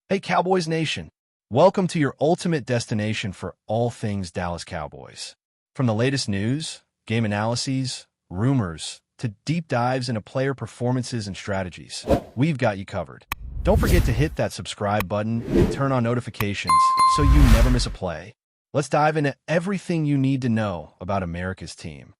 Hey, Cowboys Nation. Welcome to your ultimate destination for all things Dallas Cowboys. From the latest news, game analyses, rumors, to deep dives into player performances and strategies, we've got you covered. Don't forget to hit that subscribe button and turn on notifications so you never miss a play. Let's dive into everything you need to know about America's team.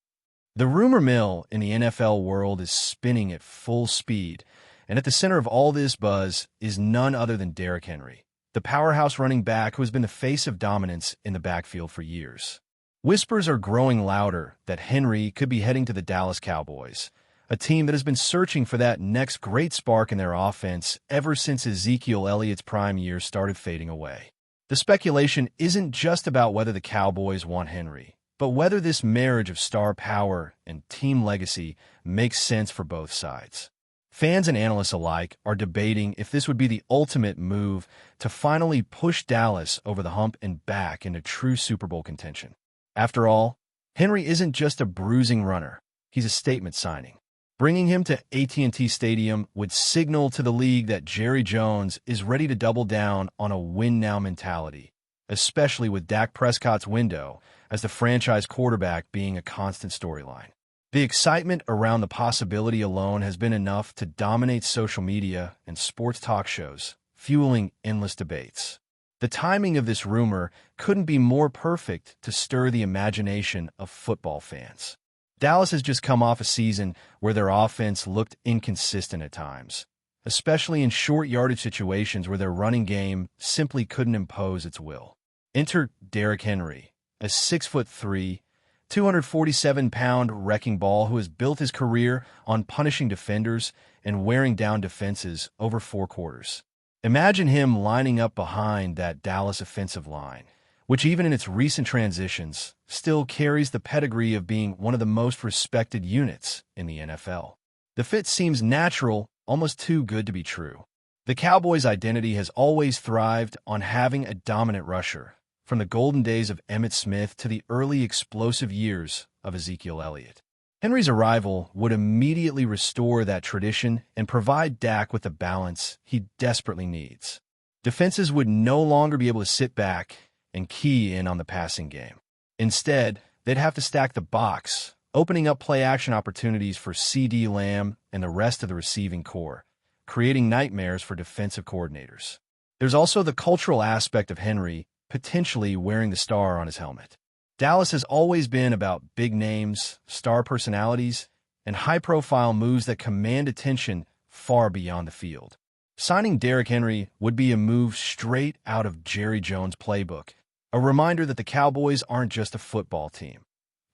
The rumor mill in the NFL world is spinning at full speed, and at the center of all this buzz is none other than Derrick Henry, the powerhouse running back who has been the face of dominance in the backfield for years. Whispers are growing louder that Henry could be heading to the Dallas Cowboys, a team that has been searching for that next great spark in their offense ever since Ezekiel Elliott's prime years started fading away. The speculation isn't just about whether the Cowboys want Henry, but whether this marriage of star power and team legacy makes sense for both sides. Fans and analysts alike are debating if this would be the ultimate move to finally push Dallas over the hump and back into true Super Bowl contention. After all, Henry isn't just a bruising runner, he's a statement signing. Bringing him to AT&T Stadium would signal to the league that Jerry Jones is ready to double down on a win-now mentality, especially with Dak Prescott's window as the franchise quarterback being a constant storyline. The excitement around the possibility alone has been enough to dominate social media and sports talk shows, fueling endless debates. The timing of this rumor couldn't be more perfect to stir the imagination of football fans. Dallas has just come off a season where their offense looked inconsistent at times, especially in short yardage situations where their running game simply couldn't impose its will. Enter Derrick Henry, a 6'3", 247-pound wrecking ball who has built his career on punishing defenders and wearing down defenses over 4 quarters. Imagine him lining up behind that Dallas offensive line, which even in its recent transitions still carries the pedigree of being one of the most respected units in the NFL. The fit seems natural, almost too good to be true. The Cowboys' identity has always thrived on having a dominant rusher, from the golden days of Emmitt Smith to the early explosive years of Ezekiel Elliott. Henry's arrival would immediately restore that tradition and provide Dak with the balance he desperately needs. Defenses would no longer be able to sit back and key in on the passing game. Instead, they'd have to stack the box, opening up play-action opportunities for CeeDee Lamb and the rest of the receiving core, creating nightmares for defensive coordinators. There's also the cultural aspect of Henry potentially wearing the star on his helmet. Dallas has always been about big names, star personalities, and high-profile moves that command attention far beyond the field. Signing Derrick Henry would be a move straight out of Jerry Jones' playbook, a reminder that the Cowboys aren't just a football team.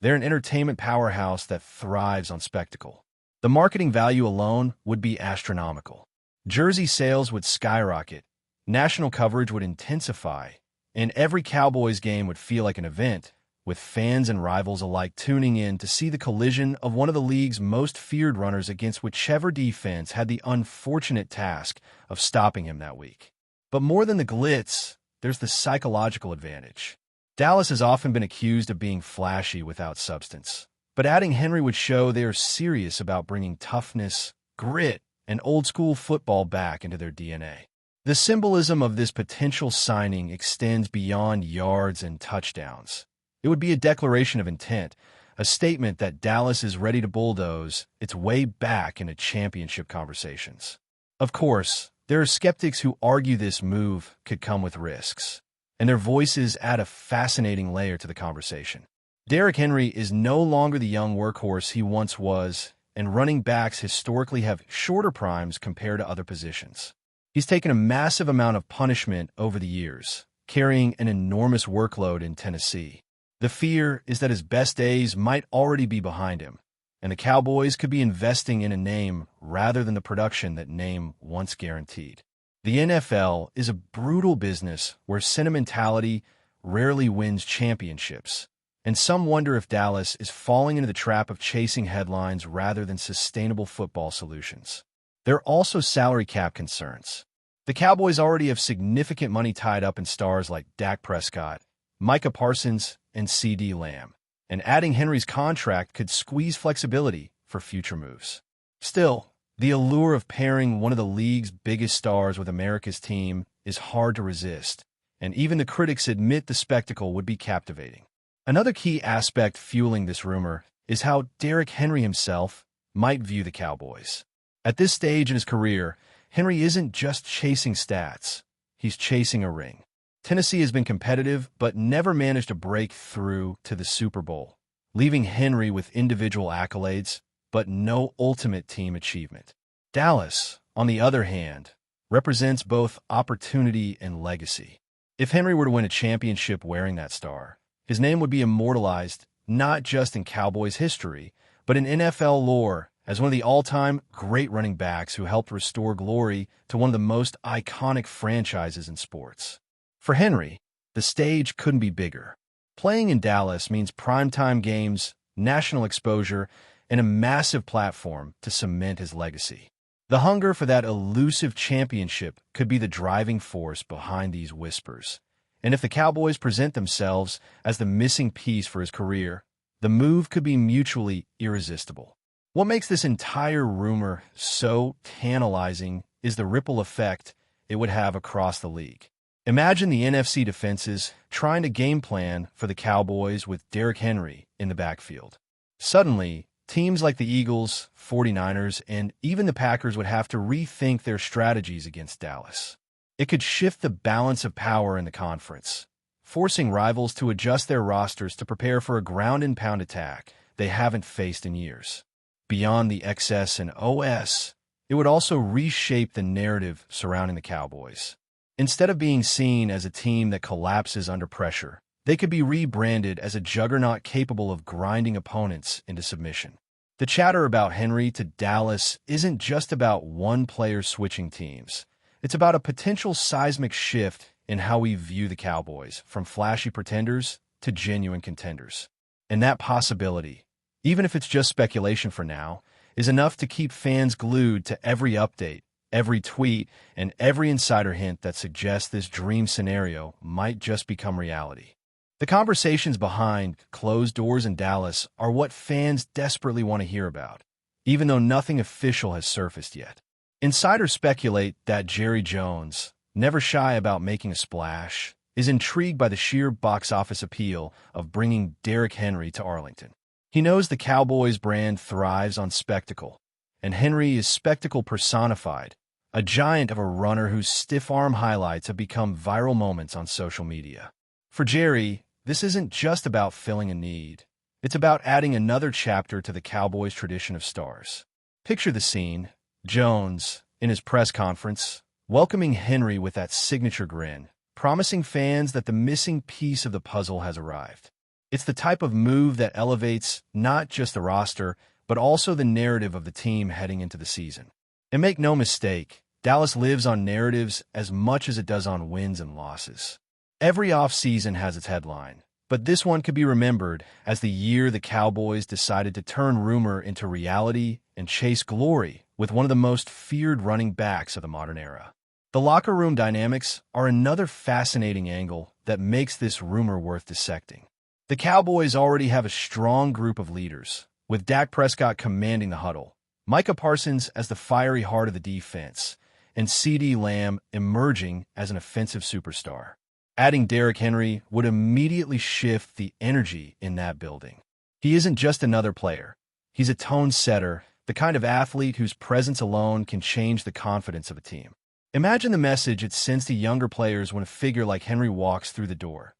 They're an entertainment powerhouse that thrives on spectacle. The marketing value alone would be astronomical. Jersey sales would skyrocket, national coverage would intensify, and every Cowboys game would feel like an event, with fans and rivals alike tuning in to see the collision of one of the league's most feared runners against whichever defense had the unfortunate task of stopping him that week. But more than the glitz, there's the psychological advantage. Dallas has often been accused of being flashy without substance, but adding Henry would show they are serious about bringing toughness, grit, and old-school football back into their DNA. The symbolism of this potential signing extends beyond yards and touchdowns. It would be a declaration of intent, a statement that Dallas is ready to bulldoze its way back into championship conversations. Of course, there are skeptics who argue this move could come with risks, and their voices add a fascinating layer to the conversation. Derrick Henry is no longer the young workhorse he once was, and running backs historically have shorter primes compared to other positions. He's taken a massive amount of punishment over the years, carrying an enormous workload in Tennessee. The fear is that his best days might already be behind him, and the Cowboys could be investing in a name rather than the production that name once guaranteed. The NFL is a brutal business where sentimentality rarely wins championships, and some wonder if Dallas is falling into the trap of chasing headlines rather than sustainable football solutions. There are also salary cap concerns. The Cowboys already have significant money tied up in stars like Dak Prescott, Micah Parsons, and CeeDee Lamb, and adding Henry's contract could squeeze flexibility for future moves. Still, the allure of pairing one of the league's biggest stars with America's team is hard to resist, and even the critics admit the spectacle would be captivating. Another key aspect fueling this rumor is how Derrick Henry himself might view the Cowboys. At this stage in his career, Henry isn't just chasing stats, he's chasing a ring. Tennessee has been competitive but never managed to break through to the Super Bowl, leaving Henry with individual accolades but no ultimate team achievement. Dallas, on the other hand, represents both opportunity and legacy. If Henry were to win a championship wearing that star, his name would be immortalized not just in Cowboys history, but in NFL lore as one of the all-time great running backs who helped restore glory to one of the most iconic franchises in sports. For Henry, the stage couldn't be bigger. Playing in Dallas means primetime games, national exposure, and a massive platform to cement his legacy. The hunger for that elusive championship could be the driving force behind these whispers. And if the Cowboys present themselves as the missing piece for his career, the move could be mutually irresistible. What makes this entire rumor so tantalizing is the ripple effect it would have across the league. Imagine the NFC defenses trying to game plan for the Cowboys with Derrick Henry in the backfield. Suddenly, teams like the Eagles, 49ers, and even the Packers would have to rethink their strategies against Dallas. It could shift the balance of power in the conference, forcing rivals to adjust their rosters to prepare for a ground-and-pound attack they haven't faced in years. Beyond the XS and OS, it would also reshape the narrative surrounding the Cowboys. Instead of being seen as a team that collapses under pressure, they could be rebranded as a juggernaut capable of grinding opponents into submission. The chatter about Henry to Dallas isn't just about one player switching teams. It's about a potential seismic shift in how we view the Cowboys, from flashy pretenders to genuine contenders. And that possibility, even if it's just speculation for now, is enough to keep fans glued to every update, every tweet, and every insider hint that suggests this dream scenario might just become reality. The conversations behind closed doors in Dallas are what fans desperately want to hear about, even though nothing official has surfaced yet. Insiders speculate that Jerry Jones, never shy about making a splash, is intrigued by the sheer box office appeal of bringing Derrick Henry to Arlington. He knows the Cowboys brand thrives on spectacle, and Henry is spectacle personified, a giant of a runner whose stiff-arm highlights have become viral moments on social media. For Jerry, this isn't just about filling a need. It's about adding another chapter to the Cowboys' tradition of stars. Picture the scene: Jones, in his press conference, welcoming Henry with that signature grin, promising fans that the missing piece of the puzzle has arrived. It's the type of move that elevates not just the roster, but also the narrative of the team heading into the season. And make no mistake, Dallas lives on narratives as much as it does on wins and losses. Every offseason has its headline, but this one could be remembered as the year the Cowboys decided to turn rumor into reality and chase glory with one of the most feared running backs of the modern era. The locker room dynamics are another fascinating angle that makes this rumor worth dissecting. The Cowboys already have a strong group of leaders, with Dak Prescott commanding the huddle, Micah Parsons as the fiery heart of the defense, and CeeDee Lamb emerging as an offensive superstar. Adding Derrick Henry would immediately shift the energy in that building. He isn't just another player. He's a tone setter, the kind of athlete whose presence alone can change the confidence of a team. Imagine the message it sends to younger players when a figure like Henry walks through the door.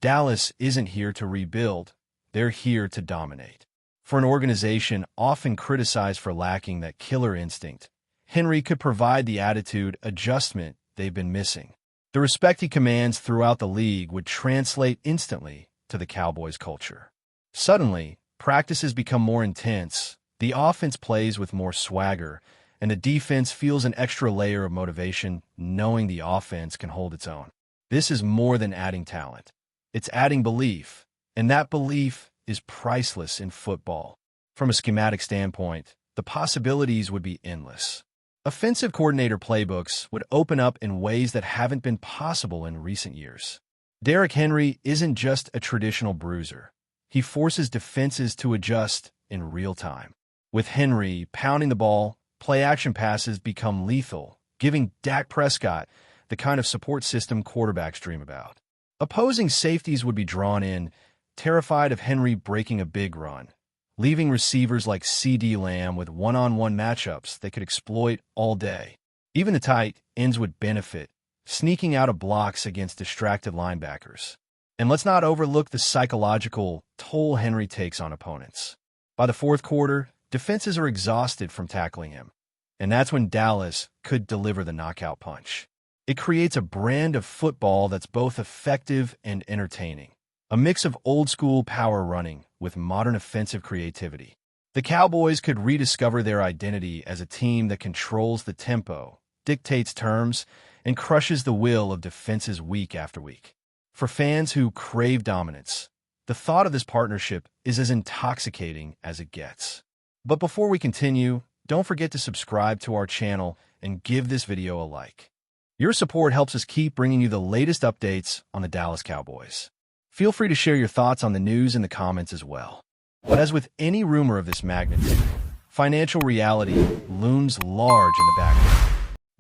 Dallas isn't here to rebuild, they're here to dominate. For an organization often criticized for lacking that killer instinct, Henry could provide the attitude adjustment they've been missing. The respect he commands throughout the league would translate instantly to the Cowboys' culture. Suddenly, practices become more intense, the offense plays with more swagger, and the defense feels an extra layer of motivation knowing the offense can hold its own. This is more than adding talent. It's adding belief, and that belief is priceless in football. From a schematic standpoint, the possibilities would be endless. Offensive coordinator playbooks would open up in ways that haven't been possible in recent years. Derrick Henry isn't just a traditional bruiser. He forces defenses to adjust in real time. With Henry pounding the ball, play-action passes become lethal, giving Dak Prescott the kind of support system quarterbacks dream about. Opposing safeties would be drawn in, terrified of Henry breaking a big run, leaving receivers like C.D. Lamb with one-on-one matchups they could exploit all day. Even the tight ends would benefit, sneaking out of blocks against distracted linebackers. And let's not overlook the psychological toll Henry takes on opponents. By the fourth quarter, defenses are exhausted from tackling him, and that's when Dallas could deliver the knockout punch. It creates a brand of football that's both effective and entertaining, a mix of old-school power running with modern offensive creativity. The Cowboys could rediscover their identity as a team that controls the tempo, dictates terms, and crushes the will of defenses week after week. For fans who crave dominance, the thought of this partnership is as intoxicating as it gets. But before we continue, don't forget to subscribe to our channel and give this video a like. Your support helps us keep bringing you the latest updates on the Dallas Cowboys. Feel free to share your thoughts on the news in the comments as well. But as with any rumor of this magnitude, financial reality looms large in the background.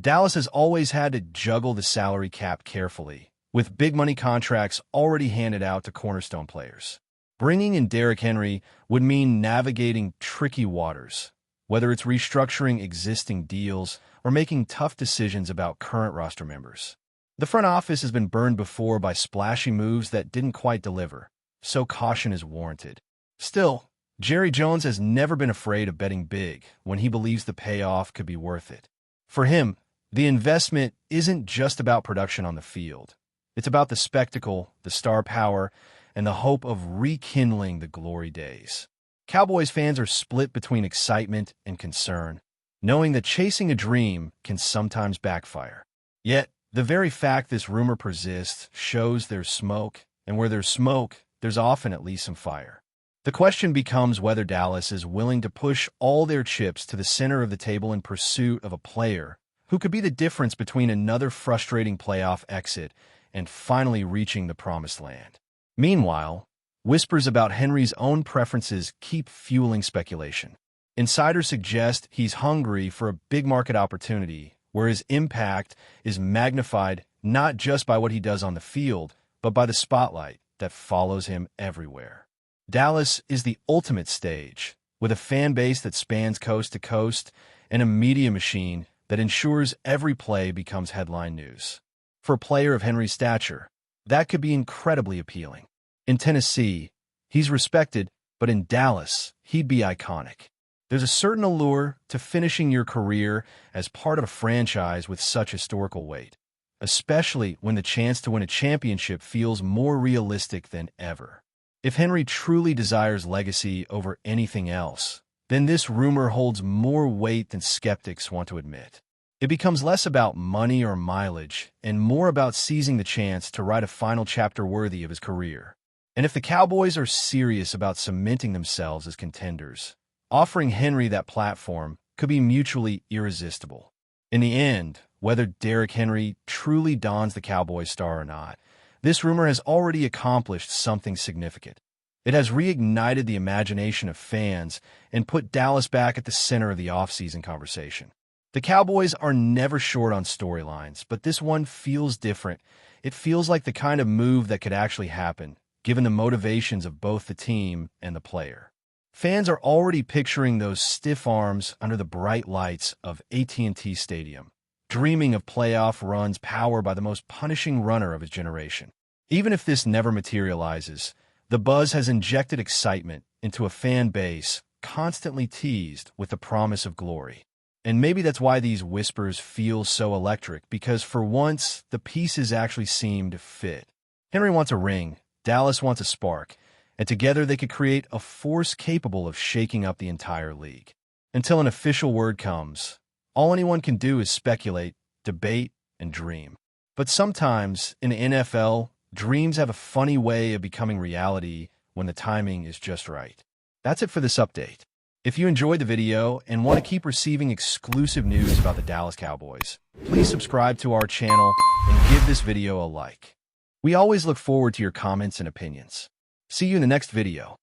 Dallas has always had to juggle the salary cap carefully, with big money contracts already handed out to cornerstone players. Bringing in Derrick Henry would mean navigating tricky waters, whether it's restructuring existing deals or making tough decisions about current roster members. The front office has been burned before by splashy moves that didn't quite deliver, so caution is warranted. Still, Jerry Jones has never been afraid of betting big when he believes the payoff could be worth it. For him, the investment isn't just about production on the field. It's about the spectacle, the star power, and the hope of rekindling the glory days. Cowboys fans are split between excitement and concern, knowing that chasing a dream can sometimes backfire. Yet, the very fact this rumor persists shows there's smoke, and where there's smoke, there's often at least some fire. The question becomes whether Dallas is willing to push all their chips to the center of the table in pursuit of a player who could be the difference between another frustrating playoff exit and finally reaching the promised land. Meanwhile, whispers about Henry's own preferences keep fueling speculation. Insiders suggest he's hungry for a big market opportunity where his impact is magnified not just by what he does on the field, but by the spotlight that follows him everywhere. Dallas is the ultimate stage, with a fan base that spans coast to coast and a media machine that ensures every play becomes headline news. For a player of Henry's stature, that could be incredibly appealing. In Tennessee, he's respected, but in Dallas, he'd be iconic. There's a certain allure to finishing your career as part of a franchise with such historical weight, especially when the chance to win a championship feels more realistic than ever. If Henry truly desires legacy over anything else, then this rumor holds more weight than skeptics want to admit. It becomes less about money or mileage and more about seizing the chance to write a final chapter worthy of his career. And if the Cowboys are serious about cementing themselves as contenders, offering Henry that platform could be mutually irresistible. In the end, whether Derrick Henry truly dons the Cowboys star or not, this rumor has already accomplished something significant. It has reignited the imagination of fans and put Dallas back at the center of the offseason conversation. The Cowboys are never short on storylines, but this one feels different. It feels like the kind of move that could actually happen, given the motivations of both the team and the player. Fans are already picturing those stiff arms under the bright lights of AT&T Stadium, dreaming of playoff runs powered by the most punishing runner of his generation. Even if this never materializes, the buzz has injected excitement into a fan base constantly teased with the promise of glory. And maybe that's why these whispers feel so electric, because for once, the pieces actually seem to fit. Henry wants a ring, Dallas wants a spark, and together they could create a force capable of shaking up the entire league. Until an official word comes, all anyone can do is speculate, debate, and dream. But sometimes, in the NFL, dreams have a funny way of becoming reality when the timing is just right. That's it for this update. If you enjoyed the video and want to keep receiving exclusive news about the Dallas Cowboys, please subscribe to our channel and give this video a like. We always look forward to your comments and opinions. See you in the next video.